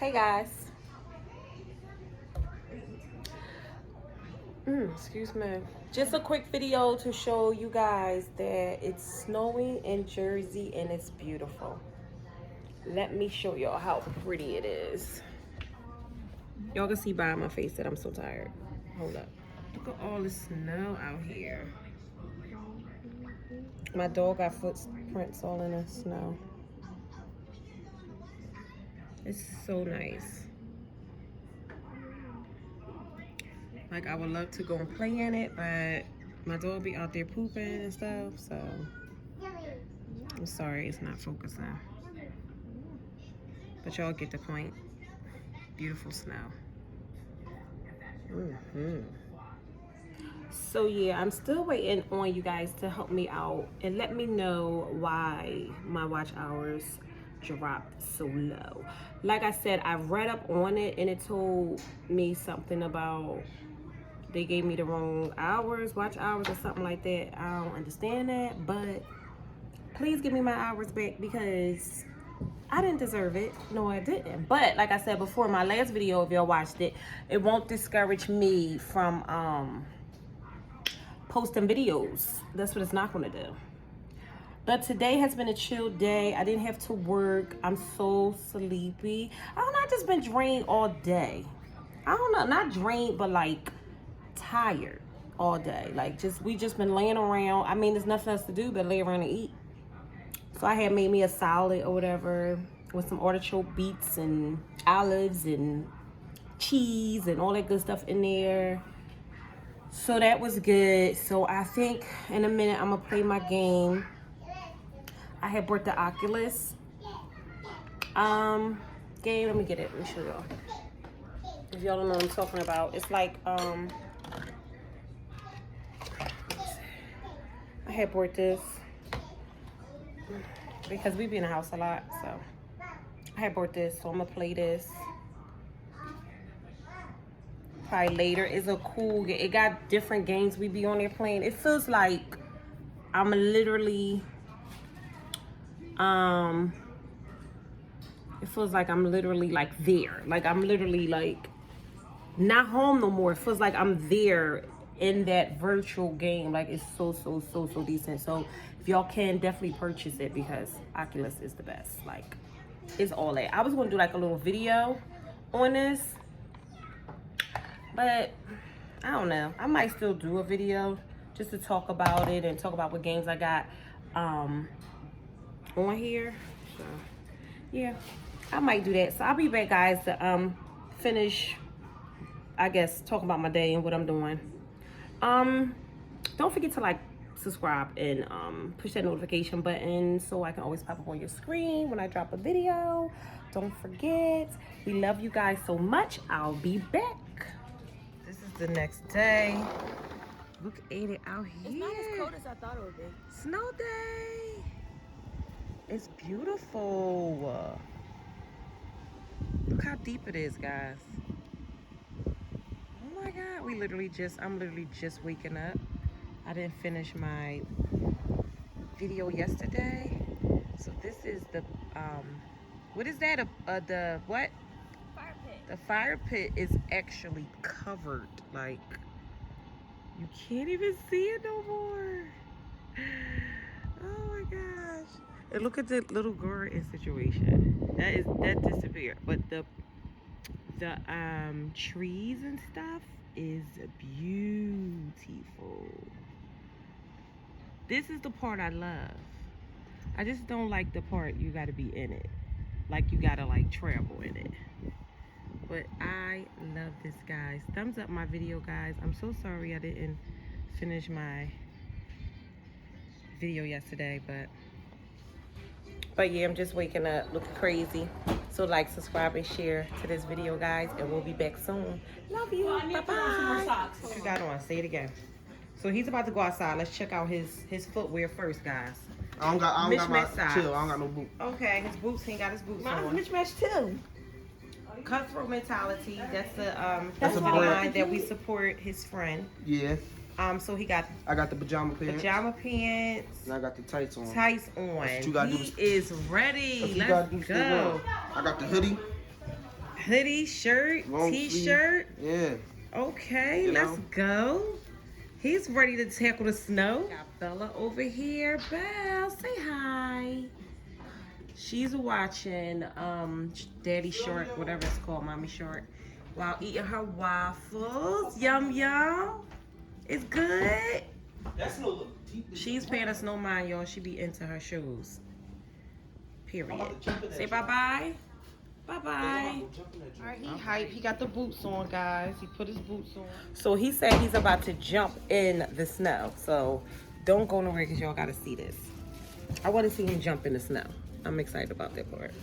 Hey guys. Excuse me. Just a quick video to show you guys that it's snowing in Jersey and it's beautiful. Let me show y'all how pretty it is. Y'all can see by my face that I'm so tired. Hold up. Look at all the snow out here. My dog got footprints all in the snow. It's so nice. Like, I would love to go and play in it, but my dog be out there pooping and stuff, so I'm sorry it's not focusing. But y'all get the point. Beautiful snow. So yeah, I'm still waiting on you guys to help me out and let me know why my watch hours dropped so low. Like I said, I read up on it and it told me something about they gave me the wrong hours, watch hours or something like that. I don't understand that, but please give me my hours back because I didn't deserve it. No, I didn't. But like I said before, my last video, if y'all watched it, it won't discourage me from posting videos. That's what it's not gonna do. But today has been a chill day. I didn't have to work. I'm so sleepy. I don't know, I just been drained all day. I don't know, not drained, but like tired all day. Like we just been laying around. I mean, there's nothing else to do but lay around and eat. So I had made me a salad or whatever with some artichoke beets and olives and cheese and all that good stuff in there. So that was good. So I think in a minute I'm gonna play my game. I had bought the Oculus game. Let me get it. Let me show y'all. If y'all don't know what I'm talking about, it's like I had bought this because we be in the house a lot, so I had bought this, so I'm gonna play this probably later. It's a cool game. It got different games we be on there playing. It feels like I'm literally it feels like I'm literally like there. Like I'm literally like not home no more. It feels like I'm there in that virtual game. Like it's so decent. So if y'all can, definitely purchase it because Oculus is the best. Like it's all that. I was gonna do like a little video on this, but I don't know. I might still do a video just to talk about it and talk about what games I got on here. So yeah, I might do that. So I'll be back, guys, to finish, I guess, talking about my day and what I'm doing. Don't forget to like, subscribe, and push that notification button so I can always pop up on your screen when I drop a video. Don't forget. We love you guys so much. I'll be back. This is the next day. Look at it out here. It's not as cold as I thought it would be. Snow day. It's beautiful. Look how deep it is, guys. Oh my God, I'm literally just waking up. I didn't finish my video yesterday. So this is the, what is that? The what? Fire pit. The fire pit is actually covered. Like, you can't even see it no more. Oh my gosh. And look at the little girl in situation. That disappeared. But the trees and stuff is beautiful. This is the part I love. I just don't like the part you gotta be in it. Like you gotta like travel in it. But I love this, guys. Thumbs up my video, guys. I'm so sorry I didn't finish my video yesterday, but yeah, I'm just waking up looking crazy. So like, subscribe, and share to this video, guys, and we'll be back soon. Love you. Bye-bye. What you got on? Say it again. So he's about to go outside. Let's check out his footwear first, guys. I don't got my socks. chill. I don't got no boot. Okay, his boots. He ain't got his boots on. Mine's mismatched too. Cutthroat Mentality. That's a brand. line that we support his friend. Yeah. So he got I got the pajama pants. and I got the tights on. tights on. What you gotta do He is ready. Let's go. I got the hoodie. hoodie, shirt, Long t-shirt. sleeve. Yeah. Okay, You let's know? go. He's ready to tackle the snow. Got Bella over here. Belle, say hi. She's watching Daddy Short, whatever it's called, Mommy Short, while eating her waffles. Yum yum. It's good. That's no look deep. She's paying us no mind, y'all. She be into her shoes. Period. Say bye-bye. Bye-bye. Alright, he hype. He got the boots on, guys. He put his boots on. So he said he's about to jump in the snow. So don't go nowhere because y'all got to see this. I want to see him jump in the snow. I'm excited about that part.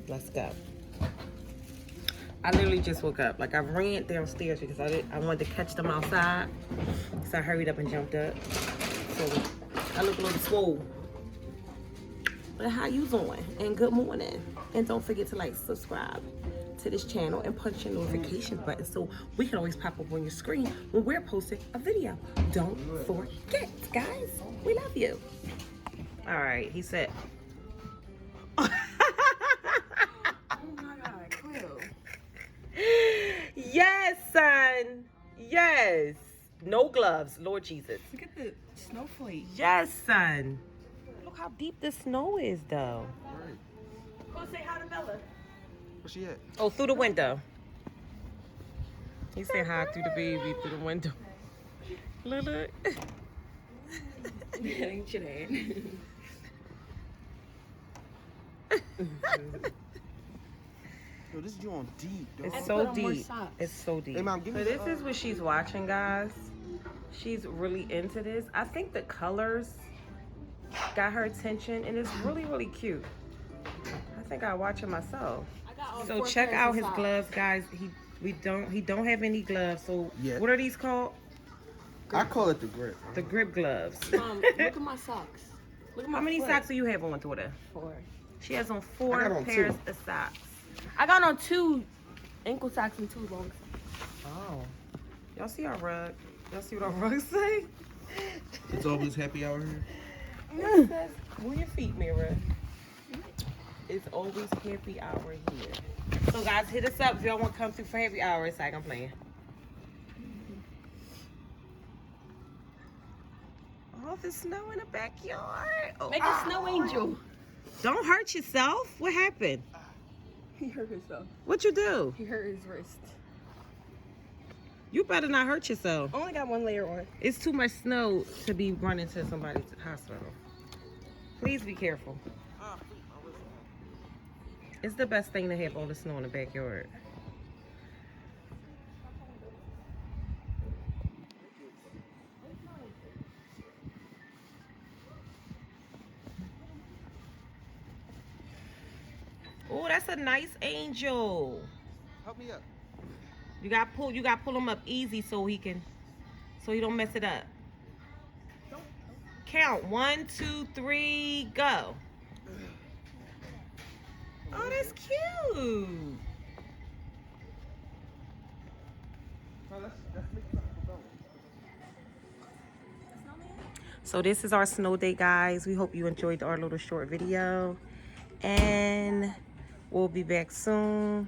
Let's go. I literally just woke up. Like, I ran downstairs because I wanted to catch them outside. So I hurried up and jumped up. So I look a little swole. But how you doing? And good morning. And don't forget to like, subscribe to this channel and punch your notification button so we can always pop up on your screen when we're posting a video. Don't forget, guys. We love you. All right, he said. Oh my God, Cleo. Yes, son. Yes. No gloves, Lord Jesus. Look at the snowflake. Yes, son. Look how deep the snow is, though. Right. Go say hi to Bella. Where she at? Oh, through the window. He said hi through the baby, through the window. Look, look. Ain't your dad. Yo, this is you on deep, dog. It's And so put on more deep. socks. It's so deep. Hey, Mom, give me So this the, is what she's watching, guys. She's really into this. I think the colors got her attention, and it's really, really cute. I think I'll watch it myself. I got all So four check pairs out of his socks. gloves, guys. He don't have any gloves. So Yeah. what are these called? I call it the grip. The grip gloves. Mom, look at my socks. Look at my How many foot. socks do you have on, daughter? 4. She has on I 4 got on pairs 2. of socks. I got on 2 ankle socks and 2 long socks. Oh. Y'all see our rug? Y'all see what our rug say? It's always happy hour here. It says, move your feet, Mira. It's always happy hour here. So guys, hit us up if y'all want to come through for happy hour. It's like I'm playing. Oh, the snow in the backyard. Oh. Make a snow angel. Don't hurt yourself. What happened? He hurt himself. What you do? He hurt his wrist. You better not hurt yourself. Only got 1 layer on. It's too much snow to be running to somebody's hospital. Please be careful. It's the best thing to have all the snow in the backyard. Oh, that's a nice angel. Help me up. You got to pull him up easy so he don't mess it up. Count 1, 2, 3, go. Oh, that's cute. So this is our snow day, guys. We hope you enjoyed our little short video, and we'll be back soon,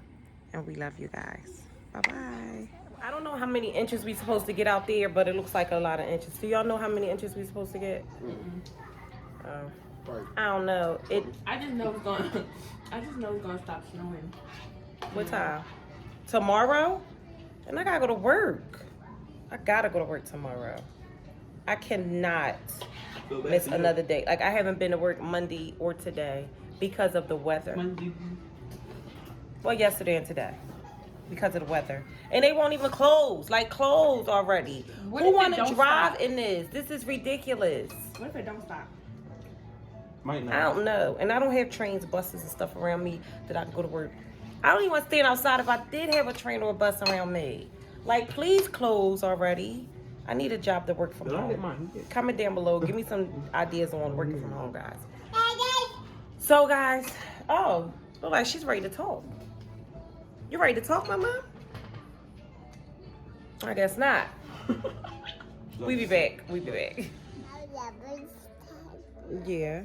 and we love you guys. Bye-bye. I don't know how many inches we supposed to get out there, but it looks like a lot of inches. Do y'all know how many inches we supposed to get? Right. I don't know. I just know it's gonna. I just know it's gonna stop snowing. What time? Tomorrow? And I gotta go to work. I gotta go to work tomorrow. I cannot miss another day. Like, I haven't been to work Monday or today because of the weather. Well, yesterday and today. Because of the weather. And they won't even close. Like, close already. What Who if it want to don't drive stop? in this? This is ridiculous. What if it don't stop? Might not. I don't know. And I don't have trains, buses, and stuff around me that I can go to work. I don't even want to stand outside if I did have a train or a bus around me. Like, please close already. I need a job to work from home. Comment down below. Give me some ideas on working from home, guys. So, guys, oh, look like she's ready to talk. You ready to talk, Mama? I guess not. We be back. We be back. Yeah.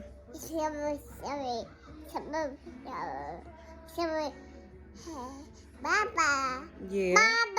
Baba. Yeah. Baba.